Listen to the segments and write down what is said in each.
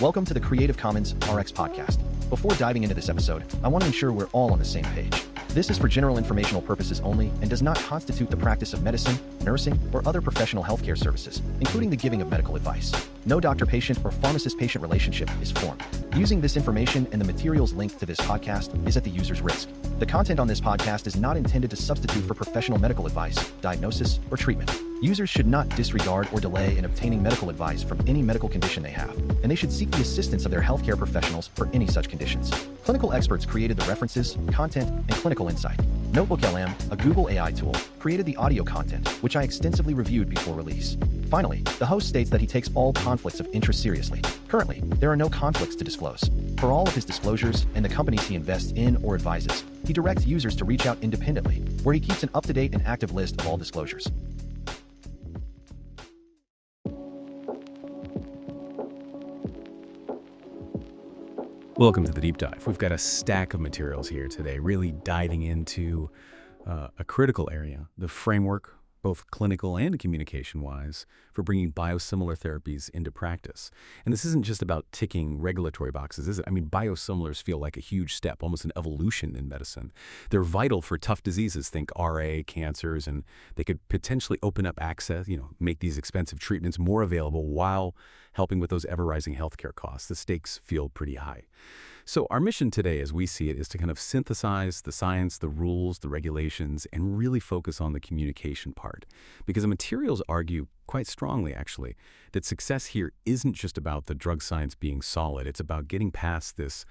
Welcome to the Creative Commons RX podcast. Before diving into this episode, I want to ensure we're all on the same page. This is for general informational purposes only and does not constitute the practice of medicine, nursing, or other professional healthcare services, including the giving of medical advice. No doctor-patient or pharmacist-patient relationship is formed. Using this information and the materials linked to this podcast is at the user's risk. The content on this podcast is not intended to substitute for professional medical advice, diagnosis, or treatment. Users should not disregard or delay in obtaining medical advice from any medical condition they have, and they should seek the assistance of their healthcare professionals for any such conditions. Clinical experts created the references, content, and clinical insight. NotebookLM, a Google AI tool, created the audio content, which I extensively reviewed before release. Finally, the host states that he takes all conflicts of interest seriously. Currently, there are no conflicts to disclose. For all of his disclosures and the companies he invests in or advises, he directs users to reach out independently, where he keeps an up-to-date and active list of all disclosures. Welcome to the Deep Dive. We've got a stack of materials here today, really diving into a critical area, the framework, both clinical and communication-wise, for bringing biosimilar therapies into practice. And this isn't just about ticking regulatory boxes, is it? I mean, biosimilars feel like a huge step, almost an evolution in medicine. They're vital for tough diseases, think RA, cancers, and they could potentially open up access, make these expensive treatments more available while helping with those ever-rising healthcare costs. The stakes feel pretty high. So our mission today, as we see it, is to kind of synthesize the science, the rules, the regulations, and really focus on the communication part. Because the materials argue quite strongly, actually, that success here isn't just about the drug science being solid. It's about getting past this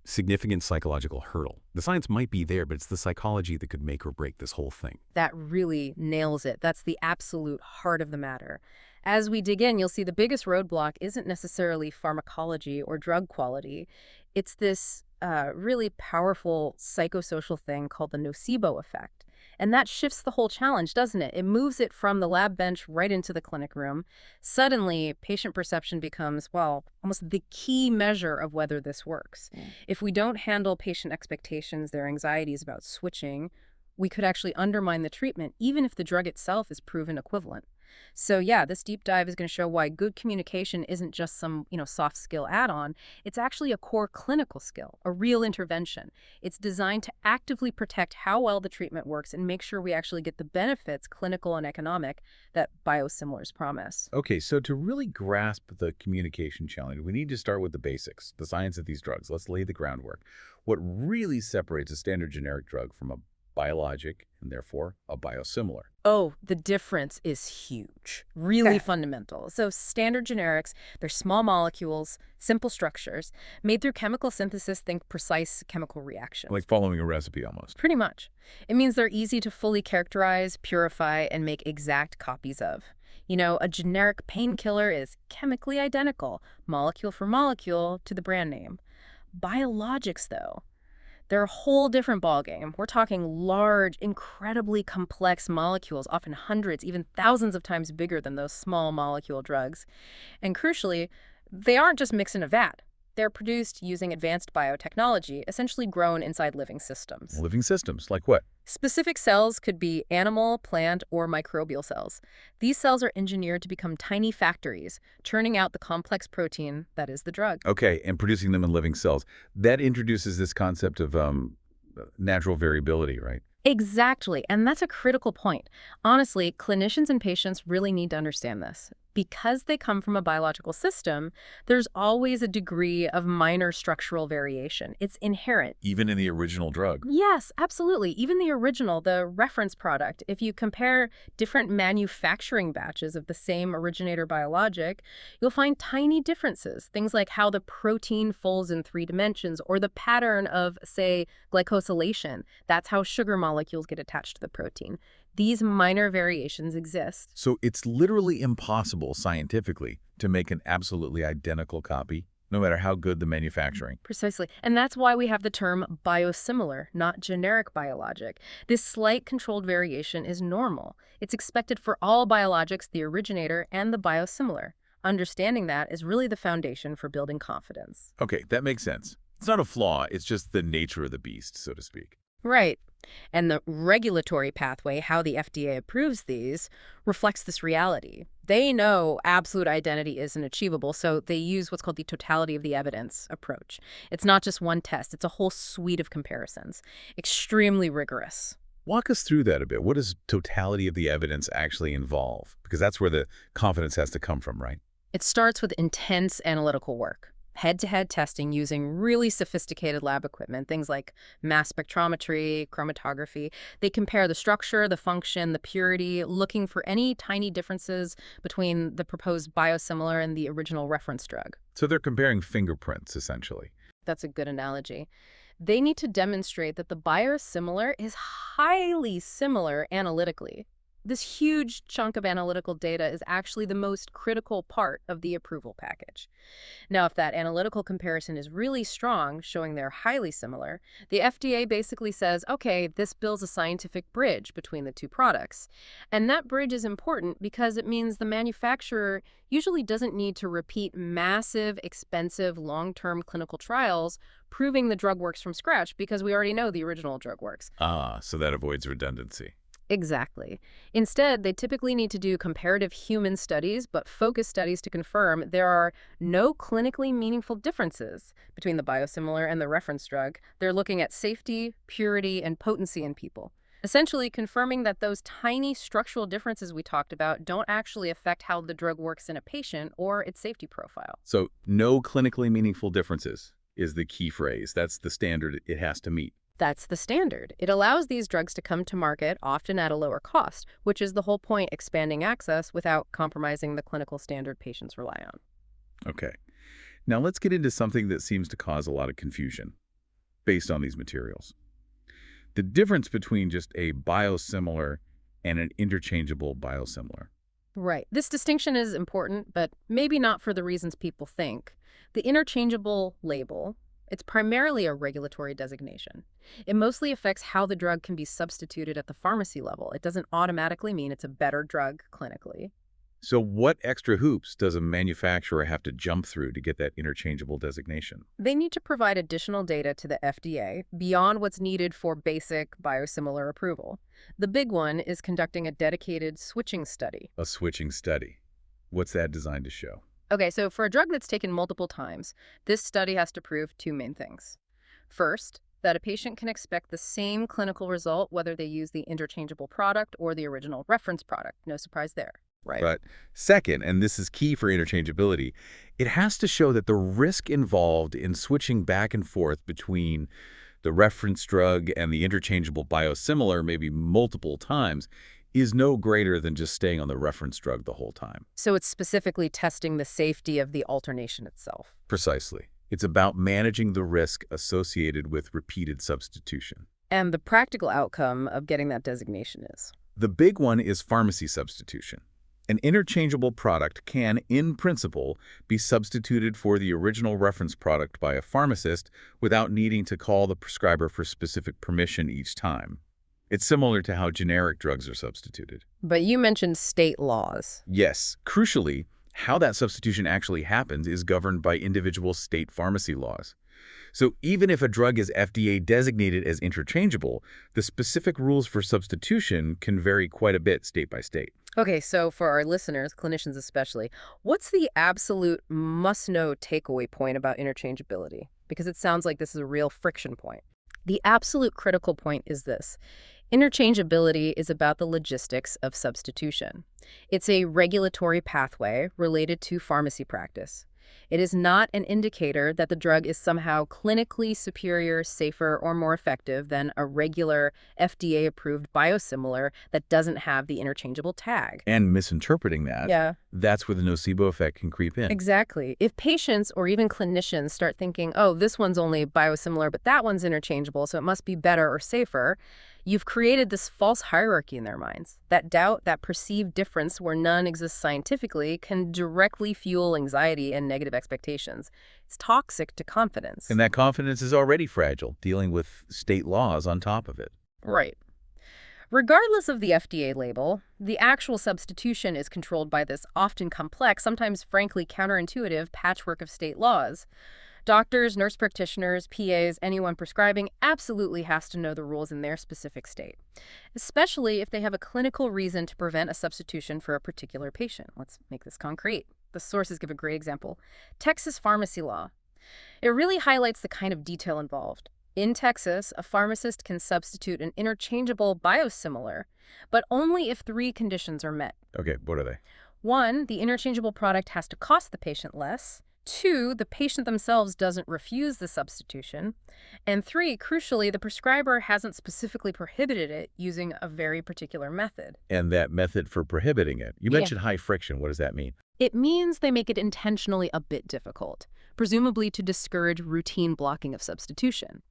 significant psychological hurdle. The science might be there, but it's the psychology that could make or break this whole thing. That really nails it. That's the absolute heart of the matter. As we dig in, you'll see the biggest roadblock isn't necessarily pharmacology or drug quality. It's this really powerful psychosocial thing called the nocebo effect. And that shifts the whole challenge, doesn't it? It moves it from the lab bench right into the clinic room. Suddenly, patient perception becomes, well, almost the key measure of whether this works. If we don't handle patient expectations, their anxieties about switching, we could actually undermine the treatment, even if the drug itself is proven equivalent. So yeah, this deep dive is going to show why good communication isn't just some, soft skill add-on. It's actually a core clinical skill, a real intervention. It's designed to actively protect how well the treatment works and make sure we actually get the benefits, clinical and economic, that biosimilars promise. Okay, so to really grasp the communication challenge, we need to start with the basics, the science of these drugs. Let's lay the groundwork. What really separates a standard generic drug from a biologic and therefore a biosimilar? Oh, the difference is huge, really fundamental. So standard generics, they're small molecules, simple structures, made through chemical synthesis, think precise chemical reactions. Like following a recipe almost. Pretty much. It means they're easy to fully characterize, purify, and make exact copies of. A generic painkiller is chemically identical, molecule for molecule, to the brand name. Biologics, though, they're a whole different ballgame. We're talking large, incredibly complex molecules, often hundreds, even thousands of times bigger than those small molecule drugs. And crucially, they aren't just mixed in a vat. They're produced using advanced biotechnology, essentially grown inside living systems. Living systems, like what? Specific cells could be animal, plant, or microbial cells. These cells are engineered to become tiny factories, churning out the complex protein that is the drug. Okay, and producing them in living cells. That introduces this concept of natural variability, right? Exactly, and that's a critical point. Honestly, clinicians and patients really need to understand this. Because they come from a biological system, there's always a degree of minor structural variation. It's inherent. Even in the original drug? Yes, absolutely. Even the original, the reference product. If you compare different manufacturing batches of the same originator biologic, you'll find tiny differences. Things like how the protein folds in 3 dimensions or the pattern of, say, glycosylation. That's how sugar molecules get attached to the protein. These minor variations exist. So it's literally impossible scientifically to make an absolutely identical copy, no matter how good the manufacturing. Precisely. And that's why we have the term biosimilar, not generic biologic. This slight controlled variation is normal. It's expected for all biologics, the originator and the biosimilar. Understanding that is really the foundation for building confidence. Okay, that makes sense. It's not a flaw, it's just the nature of the beast, so to speak. Right. And the regulatory pathway, how the FDA approves these, reflects this reality. They know absolute identity isn't achievable, so they use what's called the totality of the evidence approach. It's not just one test, it's a whole suite of comparisons. Extremely rigorous. Walk us through that a bit. What does totality of the evidence actually involve? Because that's where the confidence has to come from, right? It starts with intense analytical work. Head-to-head testing using really sophisticated lab equipment, things like mass spectrometry, chromatography. They compare the structure, the function, the purity, looking for any tiny differences between the proposed biosimilar and the original reference drug. So they're comparing fingerprints, essentially. That's a good analogy. They need to demonstrate that the biosimilar is highly similar analytically. This huge chunk of analytical data is actually the most critical part of the approval package. Now, if that analytical comparison is really strong, showing they're highly similar, the FDA basically says, okay, this builds a scientific bridge between the two products. And that bridge is important because it means the manufacturer usually doesn't need to repeat massive, expensive, long-term clinical trials proving the drug works from scratch because we already know the original drug works. So that avoids redundancy. Exactly. Instead, they typically need to do comparative human studies, but focus studies to confirm there are no clinically meaningful differences between the biosimilar and the reference drug. They're looking at safety, purity, and potency in people. Essentially confirming that those tiny structural differences we talked about don't actually affect how the drug works in a patient or its safety profile. So no clinically meaningful differences is the key phrase. That's the standard it has to meet. That's the standard. It allows these drugs to come to market, often at a lower cost, which is the whole point, expanding access without compromising the clinical standard patients rely on. Okay. Now let's get into something that seems to cause a lot of confusion based on these materials. The difference between just a biosimilar and an interchangeable biosimilar. Right. This distinction is important, but maybe not for the reasons people think. The interchangeable label, it's primarily a regulatory designation. It mostly affects how the drug can be substituted at the pharmacy level. It doesn't automatically mean it's a better drug clinically. So what extra hoops does a manufacturer have to jump through to get that interchangeable designation? They need to provide additional data to the FDA beyond what's needed for basic biosimilar approval. The big one is conducting a dedicated switching study. A switching study. What's that designed to show? Okay, so for a drug that's taken multiple times, this study has to prove two main things. First, that a patient can expect the same clinical result whether they use the interchangeable product or the original reference product. No surprise there. Right. But second, and this is key for interchangeability, it has to show that the risk involved in switching back and forth between the reference drug and the interchangeable biosimilar, maybe multiple times, is no greater than just staying on the reference drug the whole time. So it's specifically testing the safety of the alternation itself. Precisely. It's about managing the risk associated with repeated substitution. And the practical outcome of getting that designation is? The big one is pharmacy substitution. An interchangeable product can, in principle, be substituted for the original reference product by a pharmacist without needing to call the prescriber for specific permission each time. It's similar to how generic drugs are substituted. But you mentioned state laws. Yes. Crucially, how that substitution actually happens is governed by individual state pharmacy laws. So even if a drug is FDA designated as interchangeable, the specific rules for substitution can vary quite a bit state by state. Okay, so for our listeners, clinicians especially, what's the absolute must-know takeaway point about interchangeability? Because it sounds like this is a real friction point. The absolute critical point is this. Interchangeability is about the logistics of substitution. It's a regulatory pathway related to pharmacy practice. It is not an indicator that the drug is somehow clinically superior, safer, or more effective than a regular FDA-approved biosimilar that doesn't have the interchangeable tag. And misinterpreting that, that's where the nocebo effect can creep in. Exactly. If patients or even clinicians start thinking, oh, this one's only biosimilar, but that one's interchangeable, so it must be better or safer, you've created this false hierarchy in their minds. That doubt, that perceived difference where none exists scientifically, can directly fuel anxiety and negative expectations. It's toxic to confidence. And that confidence is already fragile, dealing with state laws on top of it. Right. Regardless of the FDA label, the actual substitution is controlled by this often complex, sometimes frankly counterintuitive patchwork of state laws. Doctors, nurse practitioners, PAs, anyone prescribing absolutely has to know the rules in their specific state, especially if they have a clinical reason to prevent a substitution for a particular patient. Let's make this concrete. The sources give a great example. Texas pharmacy law. It really highlights the kind of detail involved. In Texas, a pharmacist can substitute an interchangeable biosimilar, but only if 3 conditions are met. Okay, what are they? 1, the interchangeable product has to cost the patient less. 2, the patient themselves doesn't refuse the substitution. And 3, crucially, the prescriber hasn't specifically prohibited it using a very particular method. And that method for prohibiting it. You Yeah. mentioned high friction. What does that mean? It means they make it intentionally a bit difficult, presumably to discourage routine blocking of substitution.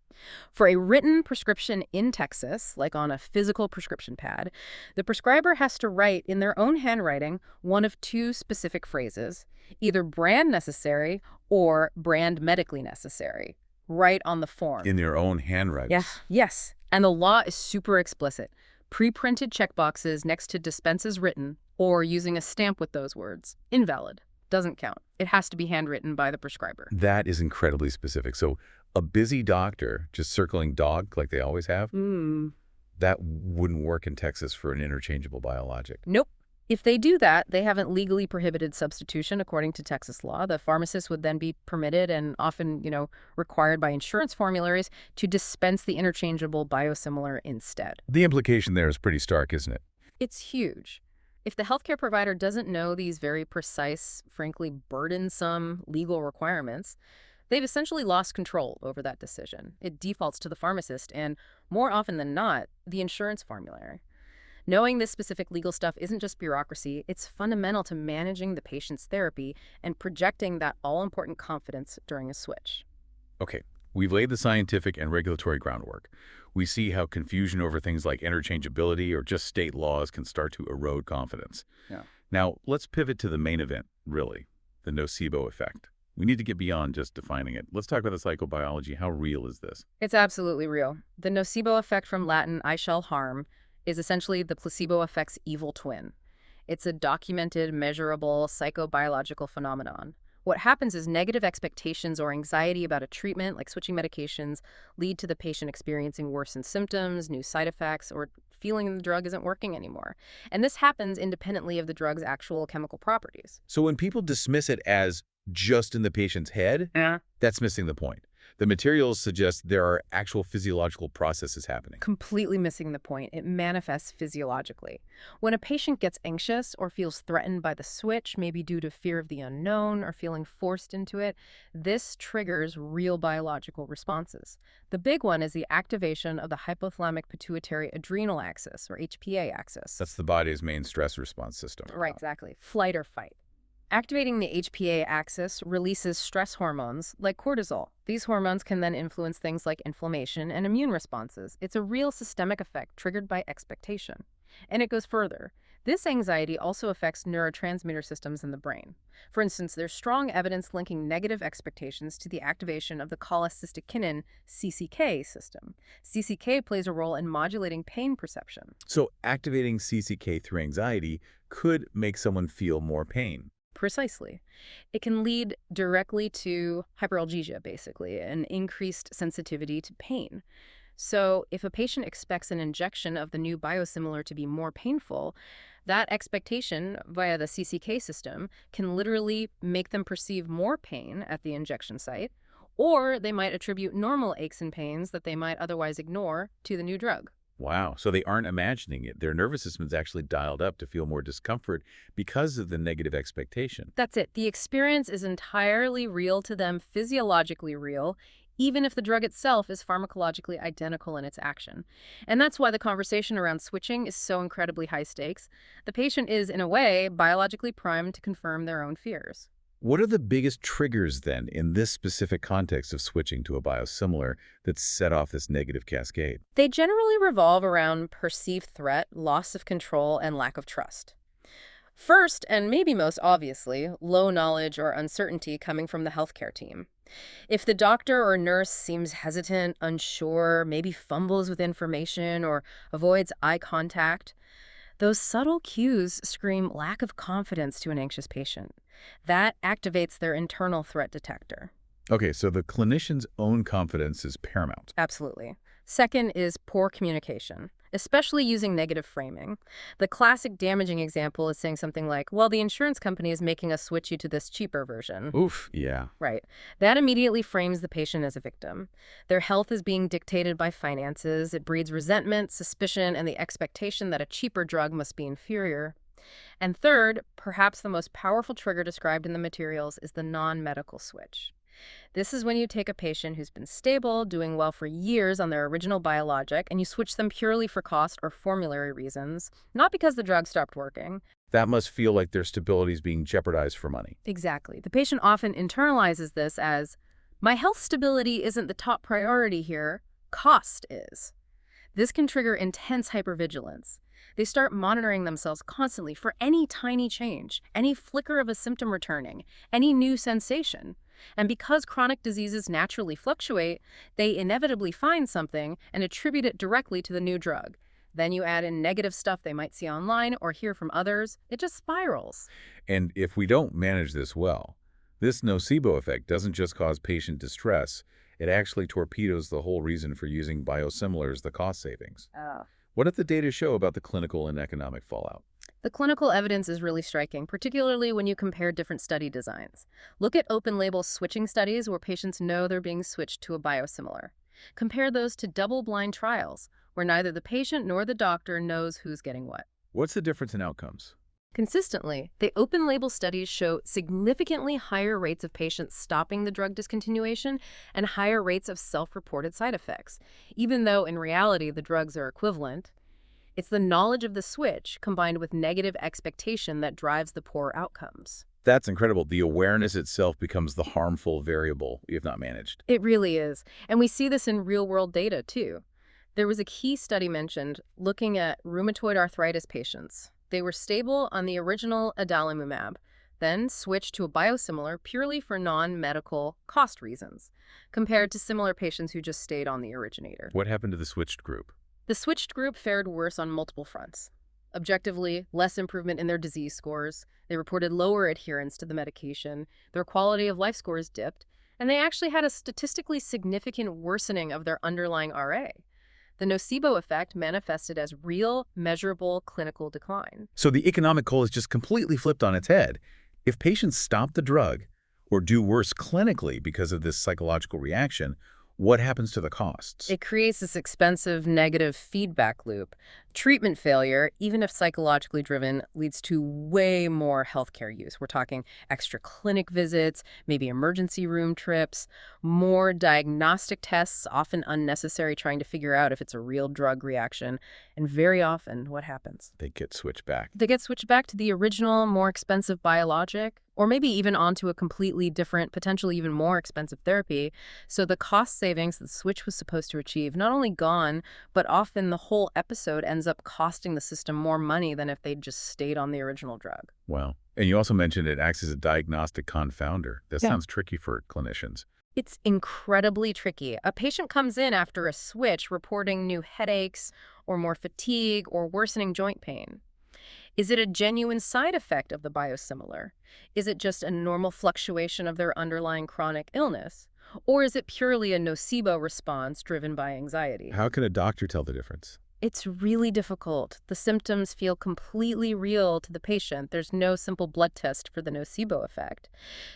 For a written prescription in Texas, like on a physical prescription pad, the prescriber has to write in their own handwriting one of 2 specific phrases, either brand necessary or brand medically necessary, right on the form. In their own handwriting. Yeah, yes. And the law is super explicit. Pre-printed checkboxes next to dispenses written or using a stamp with those words. Invalid. Doesn't count. It has to be handwritten by the prescriber. That is incredibly specific. So a busy doctor just circling dog like they always have, that wouldn't work in Texas for an interchangeable biologic. Nope. If they do that, they haven't legally prohibited substitution according to Texas law. The pharmacist would then be permitted and often, required by insurance formularies to dispense the interchangeable biosimilar instead. The implication there is pretty stark, isn't it? It's huge. If the healthcare provider doesn't know these very precise, frankly burdensome legal requirements, they've essentially lost control over that decision. It defaults to the pharmacist and, more often than not, the insurance formulary. Knowing this specific legal stuff isn't just bureaucracy, it's fundamental to managing the patient's therapy and projecting that all-important confidence during a switch. Okay, we've laid the scientific and regulatory groundwork. We see how confusion over things like interchangeability or just state laws can start to erode confidence. Yeah. Now, let's pivot to the main event, really, the nocebo effect. We need to get beyond just defining it. Let's talk about the psychobiology. How real is this? It's absolutely real. The nocebo effect, from Latin I shall harm, is essentially the placebo effect's evil twin. It's a documented, measurable psychobiological phenomenon. What happens is negative expectations or anxiety about a treatment, like switching medications, lead to the patient experiencing worsened symptoms, new side effects, or feeling the drug isn't working anymore. And this happens independently of the drug's actual chemical properties. So when people dismiss it as just in the patient's head, that's missing the point. The materials suggest there are actual physiological processes happening. Completely missing the point. It manifests physiologically. When a patient gets anxious or feels threatened by the switch, maybe due to fear of the unknown or feeling forced into it, this triggers real biological responses. The big one is the activation of the hypothalamic pituitary adrenal axis, or HPA axis. That's the body's main stress response system. Right, exactly. Flight or fight. Activating the HPA axis releases stress hormones like cortisol. These hormones can then influence things like inflammation and immune responses. It's a real systemic effect triggered by expectation. And it goes further. This anxiety also affects neurotransmitter systems in the brain. For instance, there's strong evidence linking negative expectations to the activation of the cholecystokinin CCK system. CCK plays a role in modulating pain perception. So activating CCK through anxiety could make someone feel more pain. Precisely. It can lead directly to hyperalgesia, basically, an increased sensitivity to pain. So if a patient expects an injection of the new biosimilar to be more painful, that expectation via the CCK system can literally make them perceive more pain at the injection site, or they might attribute normal aches and pains that they might otherwise ignore to the new drug. Wow. So they aren't imagining it. Their nervous system is actually dialed up to feel more discomfort because of the negative expectation. That's it. The experience is entirely real to them, physiologically real, even if the drug itself is pharmacologically identical in its action. And that's why the conversation around switching is so incredibly high stakes. The patient is, in a way, biologically primed to confirm their own fears. What are the biggest triggers, then, in this specific context of switching to a biosimilar that set off this negative cascade? They generally revolve around perceived threat, loss of control, and lack of trust. First, and maybe most obviously, low knowledge or uncertainty coming from the healthcare team. If the doctor or nurse seems hesitant, unsure, maybe fumbles with information or avoids eye contact, those subtle cues scream lack of confidence to an anxious patient. That activates their internal threat detector. Okay, so the clinician's own confidence is paramount. Absolutely. Second is poor communication, especially using negative framing. The classic damaging example is saying something like, well, the insurance company is making us switch you to this cheaper version. Oof, yeah. Right. That immediately frames the patient as a victim. Their health is being dictated by finances. It breeds resentment, suspicion, and the expectation that a cheaper drug must be inferior. And third, perhaps the most powerful trigger described in the materials is the non-medical switch. This is when you take a patient who's been stable, doing well for years on their original biologic, and you switch them purely for cost or formulary reasons, not because the drug stopped working. That must feel like their stability is being jeopardized for money. Exactly. The patient often internalizes this as, my health stability isn't the top priority here, cost is. This can trigger intense hypervigilance. They start monitoring themselves constantly for any tiny change, any flicker of a symptom returning, any new sensation. And because chronic diseases naturally fluctuate, they inevitably find something and attribute it directly to the new drug. Then you add in negative stuff they might see online or hear from others. It just spirals. And if we don't manage this well, this nocebo effect doesn't just cause patient distress, it actually torpedoes the whole reason for using biosimilars, the cost savings. What did the data show about the clinical and economic fallout? The clinical evidence is really striking, particularly when you compare different study designs. Look at open-label switching studies where patients know they're being switched to a biosimilar. Compare those to double-blind trials, where neither the patient nor the doctor knows who's getting what. What's the difference in outcomes? Consistently, the open-label studies show significantly higher rates of patients stopping the drug discontinuation and higher rates of self-reported side effects, even though in reality the drugs are equivalent. It's the knowledge of the switch combined with negative expectation that drives the poor outcomes. That's incredible. The awareness itself becomes the harmful variable if not managed. It really is. And we see this in real-world data, too. There was a key study mentioned looking at rheumatoid arthritis patients. They were stable on the original adalimumab, then switched to a biosimilar purely for non-medical cost reasons, compared to similar patients who just stayed on the originator. What happened to the switched group? The switched group fared worse on multiple fronts. Objectively, less improvement in their disease scores, they reported lower adherence to the medication, their quality of life scores dipped, and they actually had a statistically significant worsening of their underlying RA. The nocebo effect manifested as real, measurable clinical decline. So the economic goal is just completely flipped on its head. If patients stop the drug or do worse clinically because of this psychological reaction, what happens to the costs? It creates this expensive negative feedback loop. Treatment failure, even if psychologically driven, leads to way more healthcare use. We're talking extra clinic visits, maybe emergency room trips, more diagnostic tests, often unnecessary, trying to figure out if it's a real drug reaction. And very often, what happens? They get switched back. They get switched back to the original, more expensive biologic, or maybe even onto a completely different, potentially even more expensive therapy. So the cost savings the switch was supposed to achieve not only gone, but often the whole episode ends up costing the system more money than if they'd just stayed on the original drug. Wow. And you also mentioned it acts as a diagnostic confounder. That sounds tricky for clinicians. It's incredibly tricky. A patient comes in after a switch reporting new headaches or more fatigue or worsening joint pain. Is it a genuine side effect of the biosimilar? Is it just a normal fluctuation of their underlying chronic illness? Or is it purely a nocebo response driven by anxiety? How can a doctor tell the difference? It's really difficult. The symptoms feel completely real to the patient. There's no simple blood test for the nocebo effect.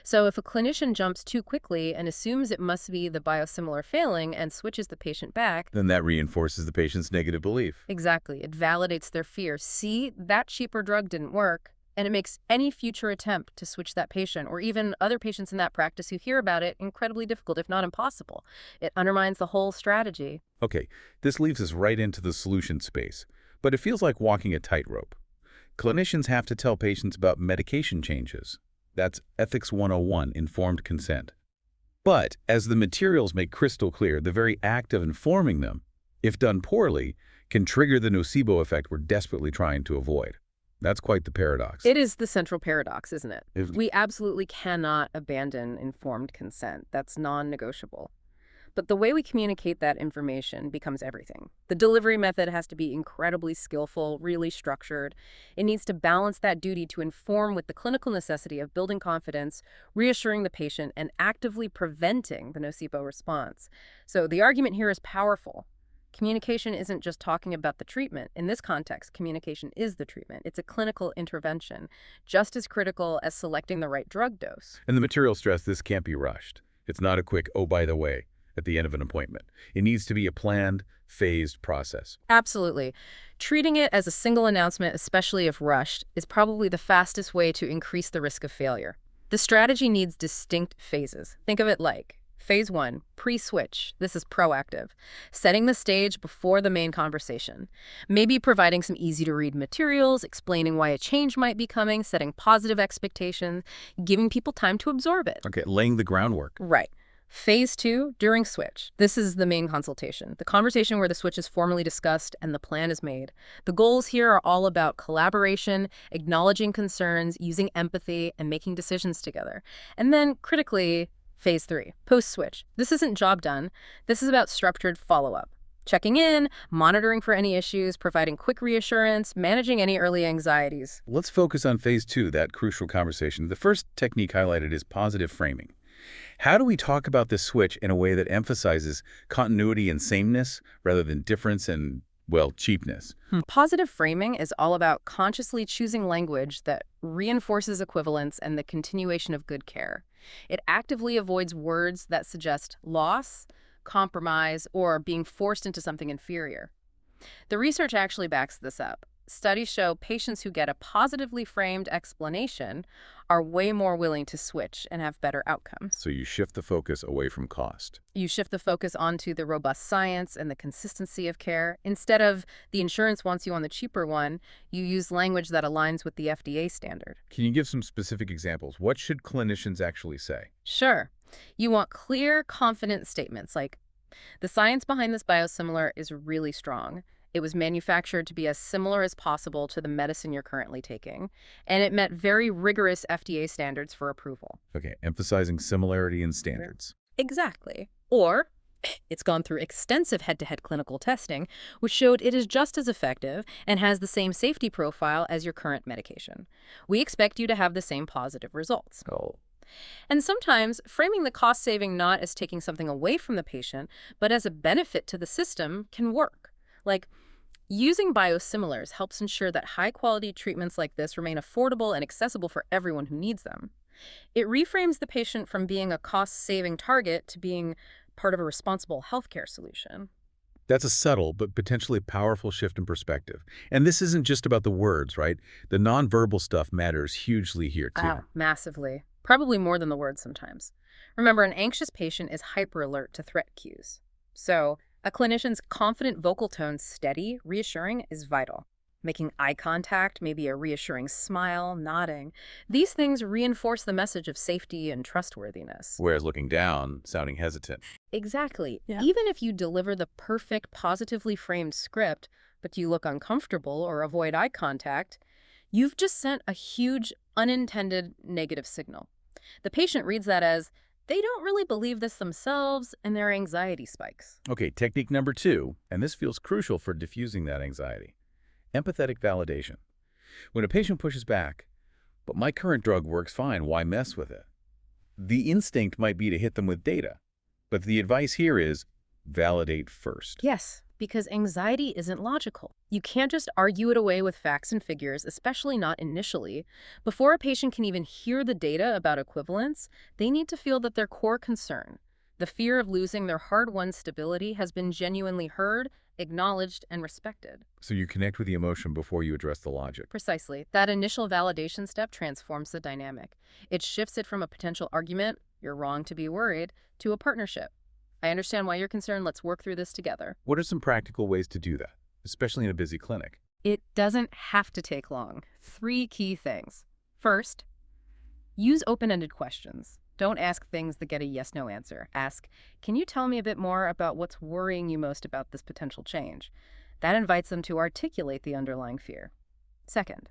So if a clinician jumps too quickly and assumes it must be the biosimilar failing and switches the patient back, Then that reinforces the patient's negative belief. exactly, it validates their fear. See, that cheaper drug didn't work. And it makes any future attempt to switch that patient, or even other patients in that practice who hear about it, incredibly difficult, if not impossible. It undermines the whole strategy. Okay, this leaves us right into the solution space, but it feels like walking a tightrope. Clinicians have to tell patients about medication changes. That's Ethics 101, informed consent. But as the materials make crystal clear, the very act of informing them, if done poorly, can trigger the nocebo effect we're desperately trying to avoid. That's quite the paradox. It is the central paradox, isn't it? If- We absolutely cannot abandon informed consent. That's non-negotiable. but the way we communicate that information becomes everything. The delivery method has to be incredibly skillful, really structured. It needs to balance that duty to inform with the clinical necessity of building confidence, reassuring the patient, and actively preventing the nocebo response. So the argument here is powerful. Communication isn't just talking about the treatment. In this context, communication is the treatment. It's a clinical intervention, just as critical as selecting the right drug dose. And the material stress, this can't be rushed. It's not a quick, oh, by the way, at the end of an appointment. It needs to be a planned, phased process. Absolutely. Treating it as a single announcement, especially if rushed, is probably the fastest way to increase the risk of failure. The strategy needs distinct phases. Think of it like Phase 1, pre-switch. This is proactive. Setting the stage before the main conversation. Maybe providing some easy-to-read materials, explaining why a change might be coming, setting positive expectations, giving people time to absorb it. Okay, laying the groundwork. Right. Phase 2, during switch. This is the main consultation, the conversation where the switch is formally discussed and the plan is made. The goals here are all about collaboration, acknowledging concerns, using empathy, and making decisions together. And then, critically, Phase 3, post-switch. This isn't job done. This is about structured follow-up. Checking in, monitoring for any issues, providing quick reassurance, managing any early anxieties. Let's focus on Phase 2, that crucial conversation. The first technique highlighted is positive framing. How do we talk about this switch in a way that emphasizes continuity and sameness rather than difference and, well, cheapness? Positive framing is all about consciously choosing language that reinforces equivalence and the continuation of good care. It actively avoids words that suggest loss, compromise, or being forced into something inferior. The research actually backs this up. Studies show patients who get a positively framed explanation are way more willing to switch and have better outcomes. So you shift the focus away from cost. You shift the focus onto the robust science and the consistency of care. Instead of the insurance wants you on the cheaper one, you use language that aligns with the FDA standard. Can you give some specific examples? What should clinicians actually say? Sure. You want clear, confident statements like, the science behind this biosimilar is really strong. It was manufactured to be as similar as possible to the medicine you're currently taking, and it met very rigorous FDA standards for approval. Okay, emphasizing similarity in standards. Exactly. Or, it's gone through extensive head-to-head clinical testing, which showed it is just as effective and has the same safety profile as your current medication. We expect you to have the same positive results. Oh. And sometimes, framing the cost saving not as taking something away from the patient, but as a benefit to the system can work. Like, using biosimilars helps ensure that high-quality treatments like this remain affordable and accessible for everyone who needs them. It reframes the patient from being a cost-saving target to being part of a responsible healthcare solution. That's a subtle but potentially powerful shift in perspective. And this isn't just about the words, right? The nonverbal stuff matters hugely here, too. Oh, massively. Probably more than the words sometimes. Remember, an anxious patient is hyper-alert to threat cues. So, a clinician's confident vocal tone, steady, reassuring, is vital. Making eye contact, maybe a reassuring smile, nodding. These things reinforce the message of safety and trustworthiness. Whereas looking down, sounding hesitant. Exactly. Yeah. Even if you deliver the perfect, positively framed script, but you look uncomfortable or avoid eye contact, you've just sent a huge, unintended negative signal. The patient reads that as, they don't really believe this themselves, and their anxiety spikes. Okay, technique number 2, and this feels crucial for diffusing that anxiety. Empathetic validation. When a patient pushes back, but my current drug works fine, why mess with it? The instinct might be to hit them with data, but the advice here is validate first. Yes, because anxiety isn't logical. You can't just argue it away with facts and figures, especially not initially. Before a patient can even hear the data about equivalence, they need to feel that their core concern, the fear of losing their hard-won stability, has been genuinely heard, acknowledged, and respected. So you connect with the emotion before you address the logic. Precisely. That initial validation step transforms the dynamic. It shifts it from a potential argument, you're wrong to be worried, to a partnership. I understand why you're concerned. Let's work through this together. What are some practical ways to do that, especially in a busy clinic? It doesn't have to take long. 3 key things. First, use open-ended questions. Don't ask things that get a yes-no answer. Ask, can you tell me a bit more about what's worrying you most about this potential change? That invites them to articulate the underlying fear. Second,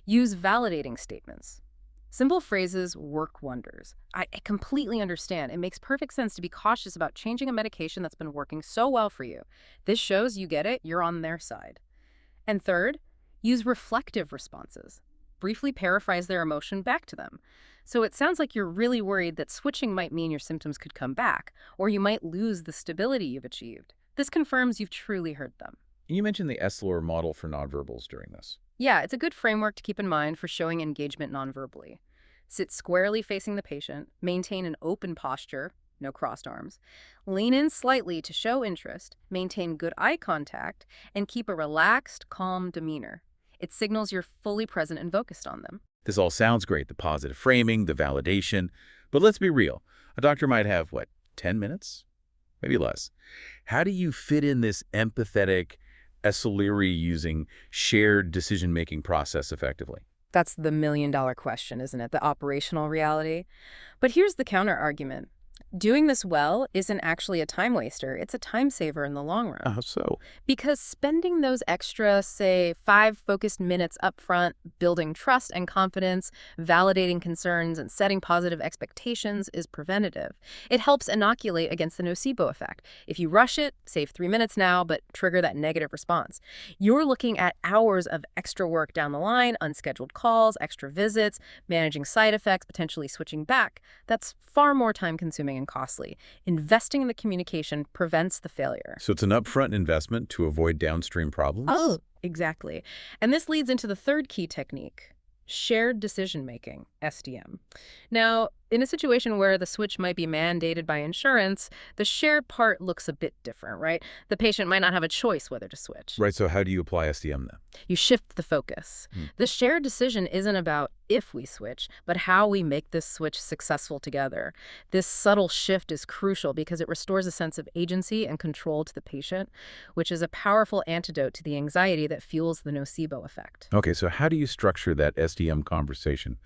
use validating statements. Simple phrases work wonders. I completely understand. It makes perfect sense to be cautious about changing a medication that's been working so well for you. This shows you get it, you're on their side. And third, use reflective responses. Briefly paraphrase their emotion back to them. So it sounds like you're really worried that switching might mean your symptoms could come back, or you might lose the stability you've achieved. This confirms you've truly heard them. You mentioned the ESLOR model for nonverbals during this. Yeah, it's a good framework to keep in mind for showing engagement nonverbally. Sit squarely facing the patient, maintain an open posture, no crossed arms, lean in slightly to show interest, maintain good eye contact, and keep a relaxed, calm demeanor. It signals you're fully present and focused on them. This all sounds great, the positive framing, the validation, but let's be real. A doctor might have, 10 minutes? Maybe less. How do you fit in this empathetic, using shared decision-making process effectively? That's the million-dollar question, isn't it? The operational reality. But here's the counter-argument. Doing this well isn't actually a time waster. It's a time saver in the long run. How so? Because spending those extra, say, 5 focused minutes up front, building trust and confidence, validating concerns, and setting positive expectations is preventative. It helps inoculate against the nocebo effect. If you rush it, save 3 minutes now, but trigger that negative response. You're looking at hours of extra work down the line, unscheduled calls, extra visits, managing side effects, potentially switching back. That's far more time-consuming and costly. Investing in the communication prevents the failure. So it's an upfront investment to avoid downstream problems? Oh, exactly. And this leads into the third key technique, shared decision-making, SDM. Now, in a situation where the switch might be mandated by insurance, the shared part looks a bit different, right? The patient might not have a choice whether to switch. Right, so how do you apply SDM then? You shift the focus. The shared decision isn't about if we switch, but how we make this switch successful together. This subtle shift is crucial because it restores a sense of agency and control to the patient, which is a powerful antidote to the anxiety that fuels the nocebo effect. Okay, so how do you structure that SDM conversation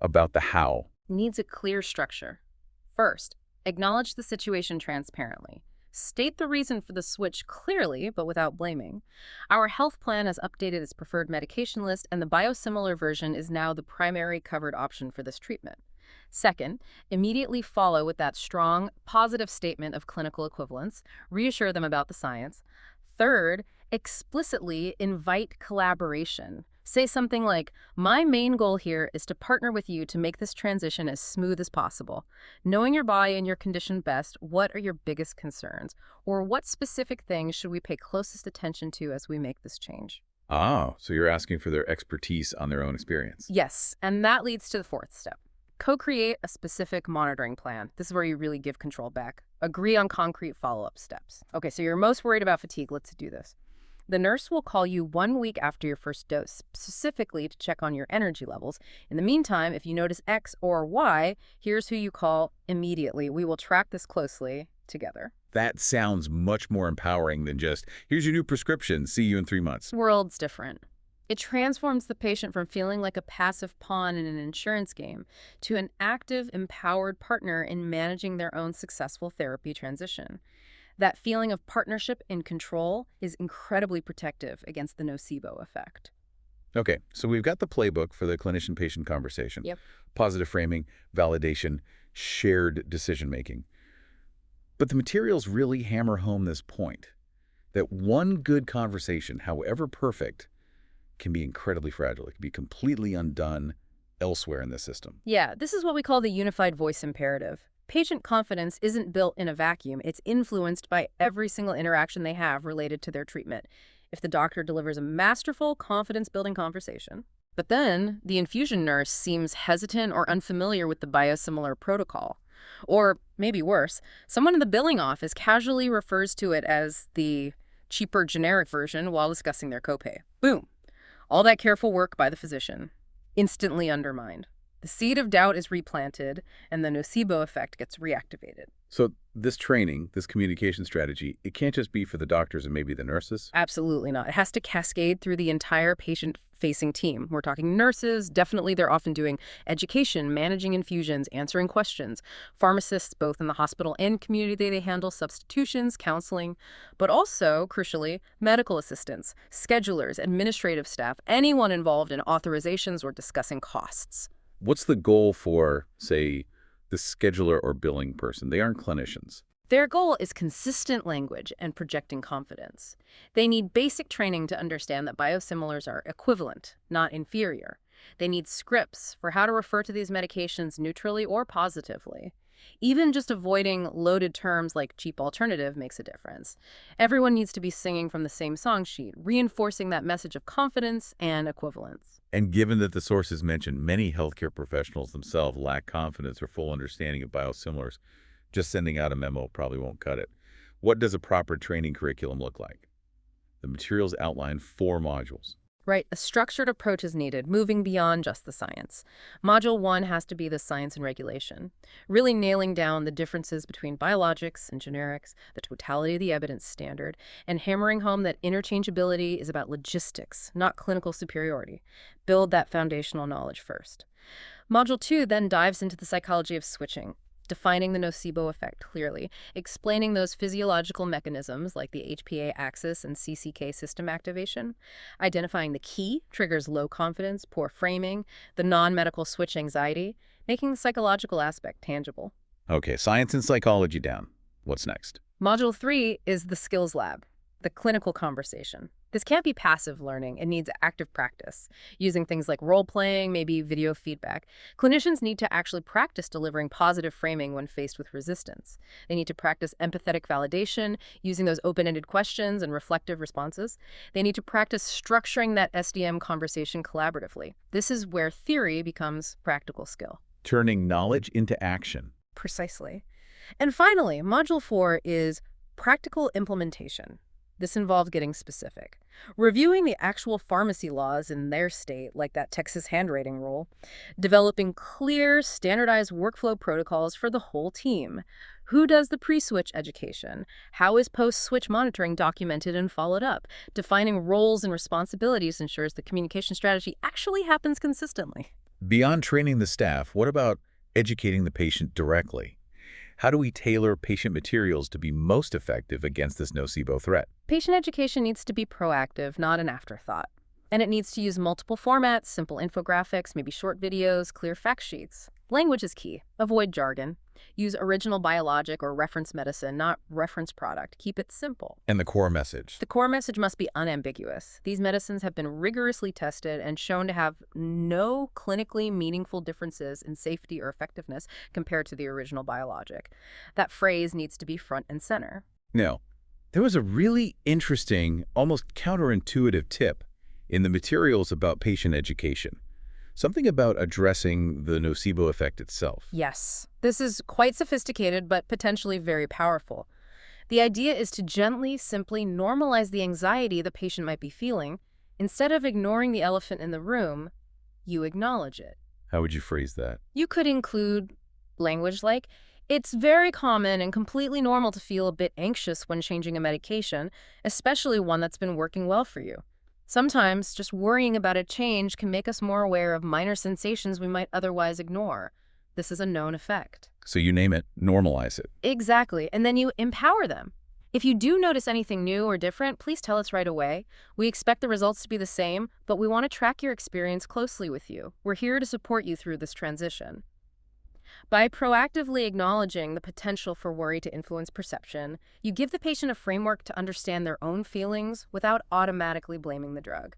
about the how? Needs a clear structure. First, acknowledge the situation transparently. State the reason for the switch clearly, but without blaming. Our health plan has updated its preferred medication list, and the biosimilar version is now the primary covered option for this treatment. Second, immediately follow with that strong, positive statement of clinical equivalence. Reassure them about the science. Third, explicitly invite collaboration. Say something like, my main goal here is to partner with you to make this transition as smooth as possible. Knowing your body and your condition best, what are your biggest concerns? Or what specific things should we pay closest attention to as we make this change? Ah, so you're asking for their expertise on their own experience. Yes, and that leads to the fourth step. Co-create a specific monitoring plan. This is where you really give control back. Agree on concrete follow-up steps. Okay, so you're most worried about fatigue. Let's do this. The nurse will call you 1 week after your first dose, specifically to check on your energy levels. In the meantime, if you notice X or Y, here's who you call immediately. We will track this closely together. That sounds much more empowering than just, here's your new prescription, see you in 3 months. World's different. It transforms the patient from feeling like a passive pawn in an insurance game to an active, empowered partner in managing their own successful therapy transition. That feeling of partnership and control is incredibly protective against the nocebo effect. Okay, so we've got the playbook for the clinician-patient conversation. Yep. Positive framing, validation, shared decision-making. But the materials really hammer home this point, that one good conversation, however perfect, can be incredibly fragile. It can be completely undone elsewhere in the system. Yeah, this is what we call the unified voice imperative. Patient confidence isn't built in a vacuum. It's influenced by every single interaction they have related to their treatment. If the doctor delivers a masterful, confidence-building conversation, but then the infusion nurse seems hesitant or unfamiliar with the biosimilar protocol, or maybe worse, someone in the billing office casually refers to it as the cheaper generic version while discussing their copay. Boom. All that careful work by the physician, instantly undermined. The seed of doubt is replanted, and the nocebo effect gets reactivated. So this training, this communication strategy, it can't just be for the doctors and maybe the nurses? Absolutely not. It has to cascade through the entire patient-facing team. We're talking nurses. Definitely, they're often doing education, managing infusions, answering questions. Pharmacists, both in the hospital and community, they handle substitutions, counseling, but also, crucially, medical assistants, schedulers, administrative staff, anyone involved in authorizations or discussing costs. What's the goal for, say, the scheduler or billing person? They aren't clinicians. Their goal is consistent language and projecting confidence. They need basic training to understand that biosimilars are equivalent, not inferior. They need scripts for how to refer to these medications neutrally or positively. Even just avoiding loaded terms like cheap alternative makes a difference. Everyone needs to be singing from the same song sheet, reinforcing that message of confidence and equivalence. And given that the sources mentioned many healthcare professionals themselves lack confidence or full understanding of biosimilars, just sending out a memo probably won't cut it. What does a proper training curriculum look like? The materials outline 4 modules. Right, a structured approach is needed, moving beyond just the science. Module 1 has to be the science and regulation, really nailing down the differences between biologics and generics, the totality of the evidence standard, and hammering home that interchangeability is about logistics, not clinical superiority. Build that foundational knowledge first. Module 2 then dives into the psychology of switching, defining the nocebo effect clearly, explaining those physiological mechanisms like the HPA axis and CCK system activation, identifying the key triggers low confidence, poor framing, the non-medical switch anxiety, making the psychological aspect tangible. Okay, science and psychology down. What's next? Module 3 is the skills lab, the clinical conversation. This can't be passive learning. It needs active practice, using things like role-playing, maybe video feedback. Clinicians need to actually practice delivering positive framing when faced with resistance. They need to practice empathetic validation, using those open-ended questions and reflective responses. They need to practice structuring that SDM conversation collaboratively. This is where theory becomes practical skill. Turning knowledge into action. Precisely. And finally, Module 4 is practical implementation. This involves getting specific, reviewing the actual pharmacy laws in their state, like that Texas handwriting rule, developing clear, standardized workflow protocols for the whole team. Who does the pre-switch education? How is post-switch monitoring documented and followed up? Defining roles and responsibilities ensures the communication strategy actually happens consistently. Beyond training the staff, what about educating the patient directly? How do we tailor patient materials to be most effective against this nocebo threat? Patient education needs to be proactive, not an afterthought. And it needs to use multiple formats, simple infographics, maybe short videos, clear fact sheets. Language is key. Avoid jargon. Use original biologic or reference medicine, not reference product. Keep it simple. And the core message? The core message must be unambiguous. These medicines have been rigorously tested and shown to have no clinically meaningful differences in safety or effectiveness compared to the original biologic. That phrase needs to be front and center. Now, there was a really interesting, almost counterintuitive tip in the materials about patient education. Something about addressing the nocebo effect itself. Yes, this is quite sophisticated, but potentially very powerful. The idea is to gently, simply normalize the anxiety the patient might be feeling. Instead of ignoring the elephant in the room, you acknowledge it. How would you phrase that? You could include language like, it's very common and completely normal to feel a bit anxious when changing a medication, especially one that's been working well for you. Sometimes just worrying about a change can make us more aware of minor sensations we might otherwise ignore. This is a known effect. So you name it, normalize it. Exactly, and then you empower them. If you do notice anything new or different, please tell us right away. We expect the results to be the same, but we want to track your experience closely with you. We're here to support you through this transition. By proactively acknowledging the potential for worry to influence perception, you give the patient a framework to understand their own feelings without automatically blaming the drug.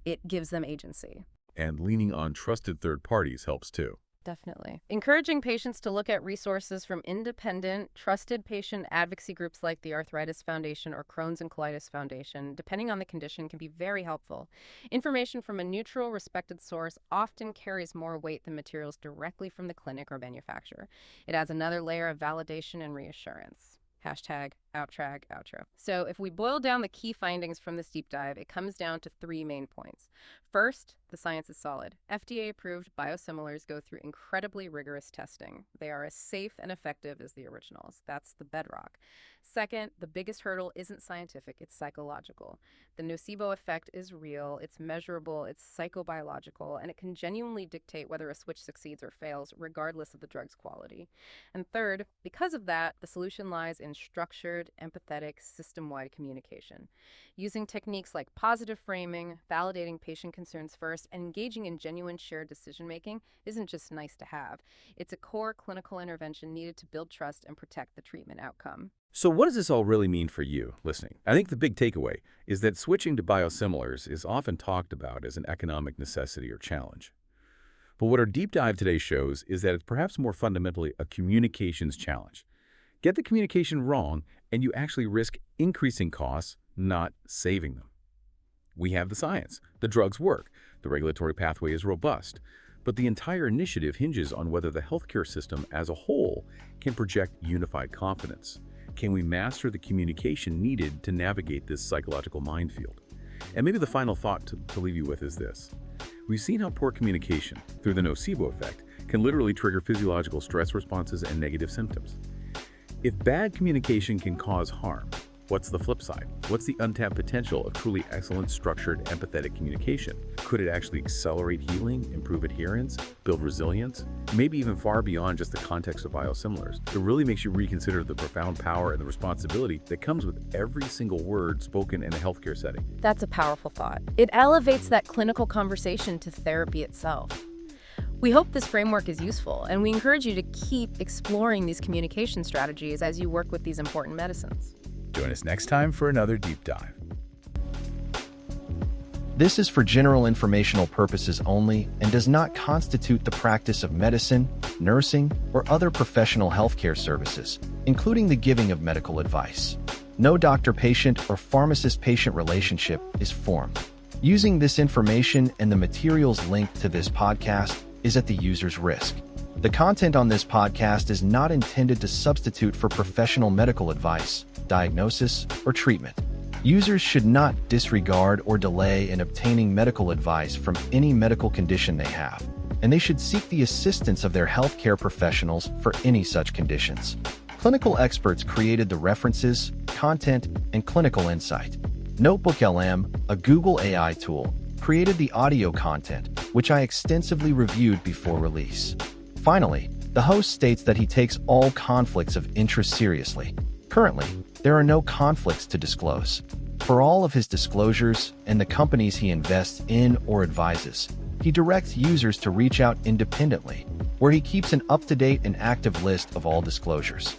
It gives them agency. And leaning on trusted third parties helps too. Definitely. Encouraging patients to look at resources from independent, trusted patient advocacy groups like the Arthritis Foundation or Crohn's and Colitis Foundation, depending on the condition, can be very helpful. Information from a neutral, respected source often carries more weight than materials directly from the clinic or manufacturer. It adds another layer of validation and reassurance. Hashtag outro. So if we boil down the key findings from this deep dive, it comes down to 3 main points. First, the science is solid. FDA-approved biosimilars go through incredibly rigorous testing. They are as safe and effective as the originals. That's the bedrock. Second, the biggest hurdle isn't scientific, it's psychological. The nocebo effect is real, it's measurable, it's psychobiological, and it can genuinely dictate whether a switch succeeds or fails, regardless of the drug's quality. And third, because of that, the solution lies in structured, empathetic, system-wide communication. Using techniques like positive framing, validating patient concerns first, first, and engaging in genuine shared decision-making isn't just nice to have. It's a core clinical intervention needed to build trust and protect the treatment outcome. So what does this all really mean for you listening? I think the big takeaway is that switching to biosimilars is often talked about as an economic necessity or challenge. But what our deep dive today shows is that it's perhaps more fundamentally a communications challenge. Get the communication wrong, and you actually risk increasing costs, not saving them. We have the science. The drugs work. The regulatory pathway is robust. But the entire initiative hinges on whether the healthcare system as a whole can project unified confidence. Can we master the communication needed to navigate this psychological minefield? And maybe the final thought to leave you with is this. We've seen how poor communication, through the nocebo effect, can literally trigger physiological stress responses and negative symptoms. If bad communication can cause harm, what's the flip side? What's the untapped potential of truly excellent, structured, empathetic communication? Could it actually accelerate healing, improve adherence, build resilience? Maybe even far beyond just the context of biosimilars. It really makes you reconsider the profound power and the responsibility that comes with every single word spoken in a healthcare setting. That's a powerful thought. It elevates that clinical conversation to therapy itself. We hope this framework is useful, and we encourage you to keep exploring these communication strategies as you work with these important medicines. Join us next time for another deep dive. This is for general informational purposes only and does not constitute the practice of medicine, nursing, or other professional healthcare services, including the giving of medical advice. No doctor-patient or pharmacist-patient relationship is formed. Using this information and the materials linked to this podcast is at the user's risk. The content on this podcast is not intended to substitute for professional medical advice, diagnosis, or treatment. Users should not disregard or delay in obtaining medical advice from any medical condition they have, and they should seek the assistance of their healthcare professionals for any such conditions. Clinical experts created the references, content, and clinical insight. NotebookLM, a Google AI tool, created the audio content, which I extensively reviewed before release. Finally, the host states that he takes all conflicts of interest seriously. Currently, there are no conflicts to disclose. For all of his disclosures and the companies he invests in or advises, he directs users to reach out independently, where he keeps an up-to-date and active list of all disclosures.